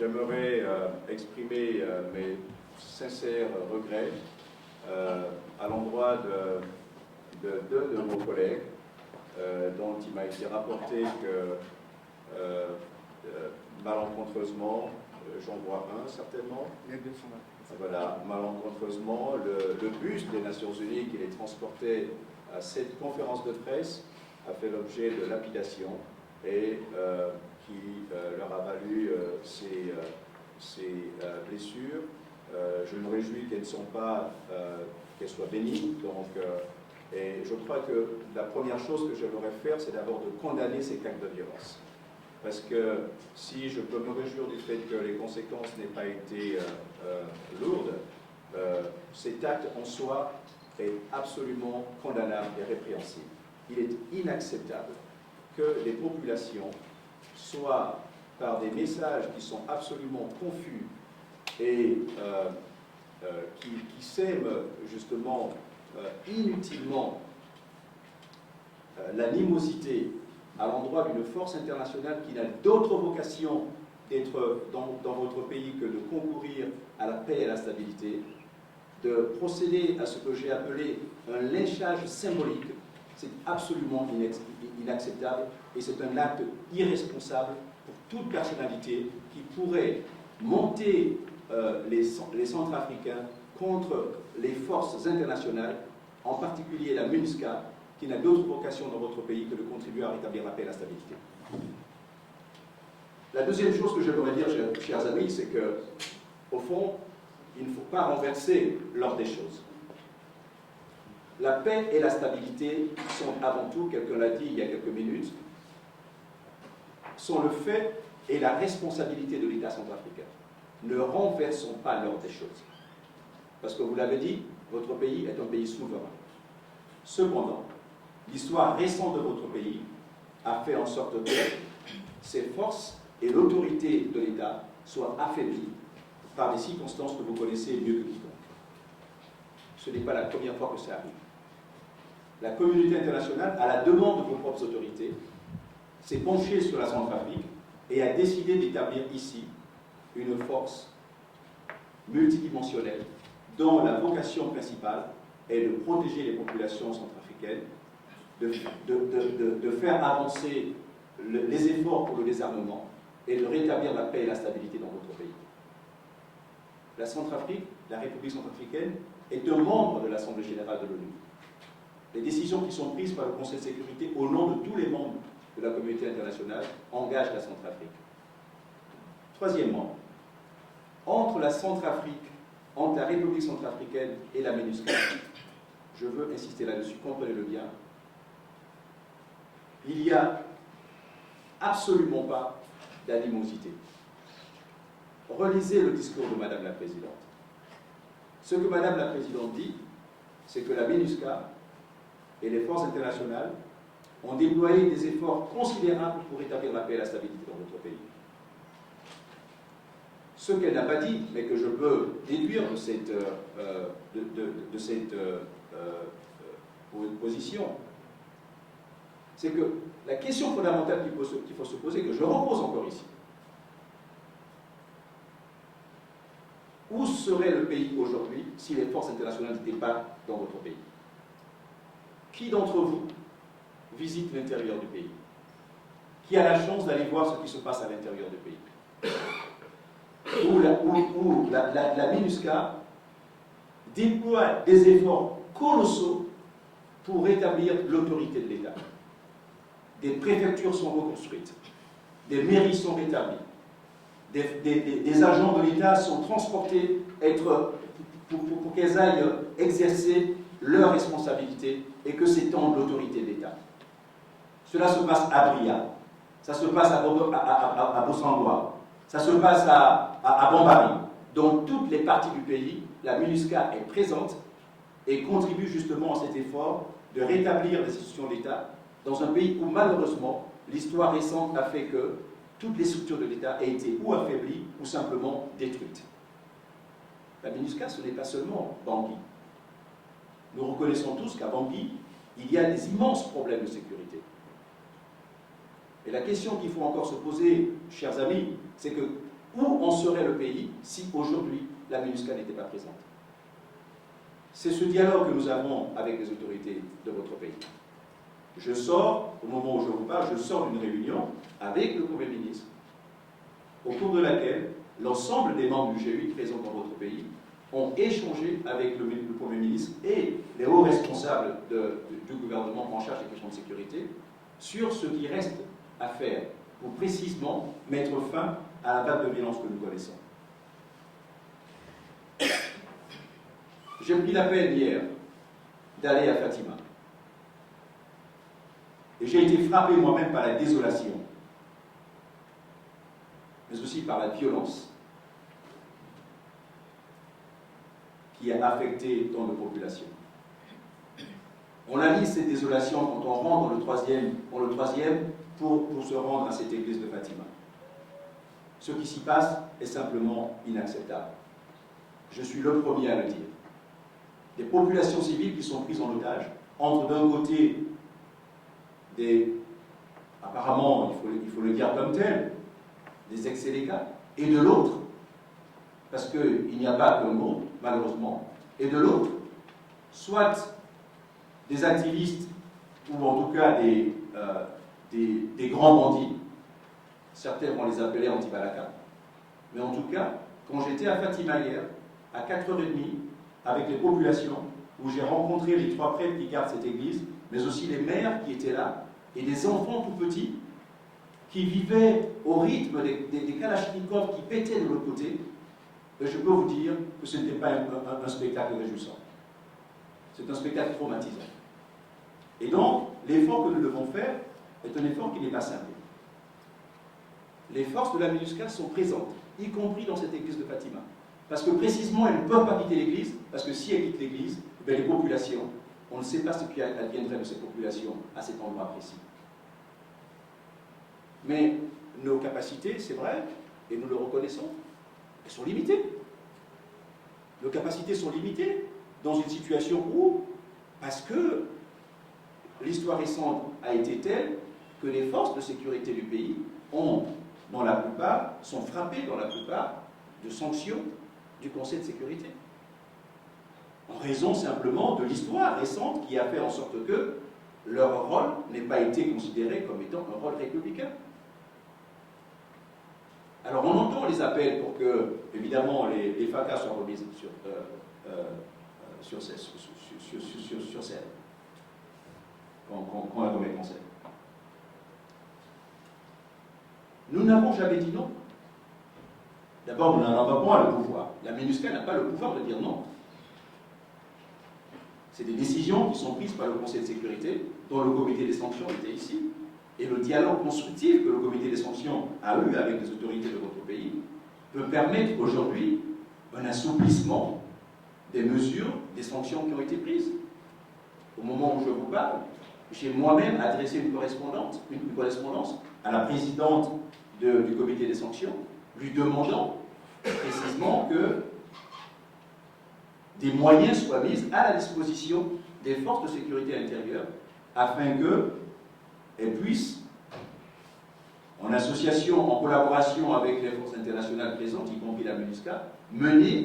j'aimerais exprimer mes sincères regrets à l'endroit de deux de vos collègues dont il m'a été rapporté que malencontreusement, j'en vois un certainement, voilà, malencontreusement, le buste des Nations Unies qui les transportait à cette conférence de presse a fait l'objet de lapidation et qui leur a valu ces blessures. Je me réjouis qu'elles ne sont pas, qu'elles soient bénies. Donc, et je crois que la première chose que j'aimerais faire, c'est d'abord de condamner ces actes de violence. Parce que si je peux me réjouir du fait que les conséquences n'aient pas été lourdes, cet acte en soi est absolument condamnable et répréhensible. Il est inacceptable que les populations soient, par des messages qui sont absolument confus et qui sèment justement inutilement l'animosité à l'endroit d'une force internationale qui n'a d'autre vocation d'être dans votre pays que de concourir à la paix et à la stabilité, de procéder à ce que j'ai appelé un lynchage symbolique, c'est absolument inacceptable et c'est un acte irresponsable pour toute personnalité qui pourrait monter les Centrafricains contre les forces internationales, en particulier la MINUSCA, qui n'a d'autre vocation dans votre pays que de contribuer à rétablir la paix et la stabilité. La deuxième chose que j'aimerais dire, chers amis, c'est que, au fond, il ne faut pas renverser l'ordre des choses. La paix et la stabilité sont avant tout, quelqu'un l'a dit il y a quelques minutes, sont le fait et la responsabilité de l'État centrafricain. Ne renversons pas l'ordre des choses. Parce que vous l'avez dit, votre pays est un pays souverain. Cependant, l'histoire récente de votre pays a fait en sorte que ses forces et l'autorité de l'État soient affaiblies par des circonstances que vous connaissez mieux que quiconque. Ce n'est pas la première fois que ça arrive. La communauté internationale, à la demande de vos propres autorités, s'est penchée sur la Centrafrique et a décidé d'établir ici une force multidimensionnelle dont la vocation principale est de protéger les populations centrafricaines, de faire avancer les efforts pour le désarmement et de rétablir la paix et la stabilité dans votre pays. La Centrafrique, la République centrafricaine, est un membre de l'Assemblée générale de l'ONU. Les décisions qui sont prises par le Conseil de sécurité au nom de tous les membres de la communauté internationale engagent la Centrafrique. Troisièmement, entre la Centrafrique, entre la République centrafricaine et la MINUSCA, je veux insister là-dessus, comprenez-le bien, il n'y a absolument pas d'animosité. Relisez le discours de Madame la Présidente. Ce que Madame la Présidente dit, c'est que la MINUSCA et les forces internationales ont déployé des efforts considérables pour rétablir la paix et la stabilité dans notre pays. Ce qu'elle n'a pas dit, mais que je peux déduire de cette position, c'est que la question fondamentale qu'il faut se poser, que je repose encore ici, où serait le pays aujourd'hui si les forces internationales n'étaient pas dans votre pays? Qui d'entre vous visite l'intérieur du pays? Qui a la chance d'aller voir ce qui se passe à l'intérieur du pays? Où la MINUSCA déploie des efforts colossaux pour rétablir l'autorité de l'État. Des préfectures sont reconstruites, des mairies sont rétablies, des agents de l'État sont transportés pour qu'elles aillent exercer leurs responsabilités et que s'étende l'autorité de l'État. Cela se passe à Bria, ça se passe à Bossangoa, ça se passe à Bambari. Dans toutes les parties du pays, la MINUSCA est présente et contribue justement à cet effort de rétablir les institutions de l'État dans un pays où malheureusement l'histoire récente a fait que toutes les structures de l'État aient été ou affaiblies ou simplement détruites. La MINUSCA, ce n'est pas seulement Bangui. Nous reconnaissons tous qu'à Bangui, il y a des immenses problèmes de sécurité. Et la question qu'il faut encore se poser, chers amis, c'est que où en serait le pays si aujourd'hui la MINUSCA n'était pas présente. C'est ce dialogue que nous avons avec les autorités de votre pays. Je sors, au moment où je vous parle, je sors d'une réunion avec le Premier ministre, au cours de laquelle l'ensemble des membres du G8 présents dans votre pays ont échangé avec le Premier ministre et les hauts responsables du gouvernement en charge des questions de sécurité sur ce qui reste à faire pour précisément mettre fin à la vague de violence que nous connaissons. J'ai pris la peine hier d'aller à Fatima. Et j'ai été frappé moi-même par la désolation, mais aussi par la violence qui a affecté tant de populations. On a dit cette désolation quand on rentre dans le troisième pour se rendre à cette église de Fatima. Ce qui s'y passe est simplement inacceptable. Je suis le premier à le dire. Des populations civiles qui sont prises en otage entre d'un côté apparemment, il faut le dire comme tel, des ex-sénéca, et de l'autre, parce qu'il n'y a pas qu'un monde, malheureusement, et de l'autre, soit des activistes, ou en tout cas des grands bandits, certains vont les appeler anti-Balaka, mais en tout cas, quand j'étais à Fatima hier, à 4h30, avec les populations, où j'ai rencontré les 3 prêtres qui gardent cette église, mais aussi les mères qui étaient là, et des enfants tout petits, qui vivaient au rythme des kalachnikovs qui pétaient de l'autre côté, je peux vous dire que ce n'était pas un spectacle réjouissant. C'est un spectacle traumatisant. Et donc, l'effort que nous devons faire est un effort qui n'est pas simple. Les forces de la MINUSCA sont présentes, y compris dans cette église de Fatima. Parce que précisément, elles ne peuvent pas quitter l'église, parce que si elles quittent l'église, les populations, on ne sait pas ce qui adviendrait de ces populations à cet endroit précis. Mais nos capacités, c'est vrai, et nous le reconnaissons, elles sont limitées. Nos capacités sont limitées dans une situation où, parce que l'histoire récente a été telle que les forces de sécurité du pays sont frappées dans la plupart de sanctions du Conseil de sécurité. En raison simplement de l'histoire récente qui a fait en sorte que leur rôle n'ait pas été considéré comme étant un rôle républicain. Alors on entend les appels pour que, évidemment, les FACA soient remises sur scène, quand elles remettent en scène. Nous n'avons jamais dit non. D'abord, nous n'en avons pas le pouvoir. La MINUSCA n'a pas le pouvoir de dire non. C'est des décisions qui sont prises par le Conseil de sécurité, dont le comité des sanctions était ici. Et le dialogue constructif que le comité des sanctions a eu avec les autorités de votre pays peut permettre aujourd'hui un assouplissement des mesures, des sanctions qui ont été prises. Au moment où je vous parle, j'ai moi-même adressé une correspondance à la présidente du comité des sanctions, lui demandant précisément que des moyens soient mis à la disposition des forces de sécurité intérieure afin qu'elles puissent, en association, en collaboration avec les forces internationales présentes, y compris la MINUSCA, mener